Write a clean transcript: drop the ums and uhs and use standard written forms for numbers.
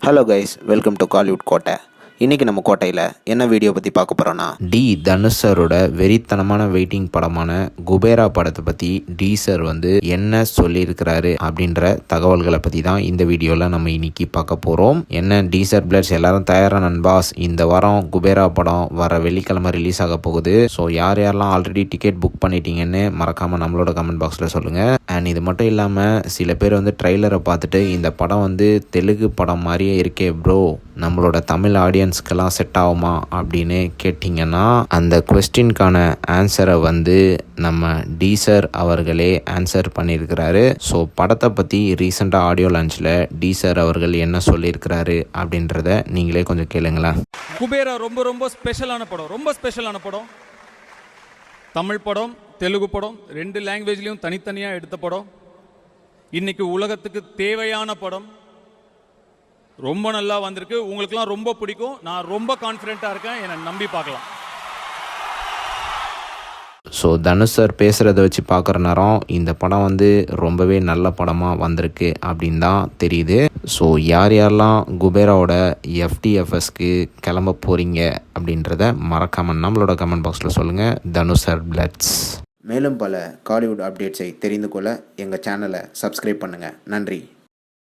Hello guys, welcome to Kollywood கோட்டை. இன்றைக்கி நம்ம கோட்டையில் என்ன வீடியோ பற்றி பார்க்க போகிறோன்னா, தனுஷ் சாரோட வெறித்தனமான வெயிட்டிங் படமான குபேரா படத்தை பற்றி சார் என்ன சொல்லியிருக்கிறாரு அப்படின்ற தகவல்களை பற்றி தான் இந்த வீடியோவில் நம்ம இன்னைக்கு பார்க்க போகிறோம். என்ன சார் பிளட்ஸ் எல்லாரும் தயாராக நண்பாஸ், இந்த வாரம் குபேரா படம் வர வெள்ளிக்கிழமை ரிலீஸ் ஆக போகுது. ஸோ யாரெல்லாம் ஆல்ரெடி டிக்கெட் புக் பண்ணிட்டீங்கன்னு மறக்காமல் நம்மளோட கமெண்ட் பாக்ஸில் சொல்லுங்கள். அண்ட் இது மட்டும் இல்லாமல் சில பேர் ட்ரெய்லரை பார்த்துட்டு இந்த படம் தெலுங்கு படம் மாதிரியே இருக்கே ப்ரோ, நம்மளோட தமிழ் ஆடியன்ஸ்க்கெல்லாம் செட் ஆகுமா அப்படின்னு கேட்டிங்கன்னா, அந்த கொஸ்டின்கான ஆன்சரை நம்ம சார் அவர்களே ஆன்சர் பண்ணியிருக்கிறாரு. ஸோ படத்தை பற்றி ரீசெண்டாக ஆடியோ லான்ச்சில் சார் அவர்கள் என்ன சொல்லியிருக்கிறாரு அப்படின்றத நீங்களே கொஞ்சம் கேளுங்களேன். குபேரா ரொம்ப ரொம்ப ஸ்பெஷலான படம். தமிழ் படம், தெலுங்கு படம், 2 லாங்குவேஜ்லையும் தனித்தனியாக எடுத்த படம். இன்னைக்கு உலகத்துக்கு தேவையான படம். ரொம்ப நல்லா வந்திருக்கு. உங்களுக்குலாம் ரொம்ப பிடிக்கும். நான் ரொம்ப கான்ஃபிடென்ட்டாக இருக்கேன். என்னை நம்பி பார்க்கலாம். ஸோ தனுஷ் சார் பேசுகிறத வச்சு பார்க்குற நேரம் இந்த படம் ரொம்பவே நல்ல படமாக வந்திருக்கு அப்படின்னு தான் தெரியுது. ஸோ யாரெல்லாம் குபேராவோட FTFSக்கு கிளம்ப போகிறீங்க அப்படின்றத மறக்காமல் நம்மளோட கமெண்ட் பாக்ஸில் சொல்லுங்கள். தனுஷ் சார் பிளட்ஸ். மேலும் பல காலிவுட் அப்டேட்ஸை தெரிந்து கொள்ள எங்கள் சேனலை சப்ஸ்கிரைப் பண்ணுங்கள். நன்றி.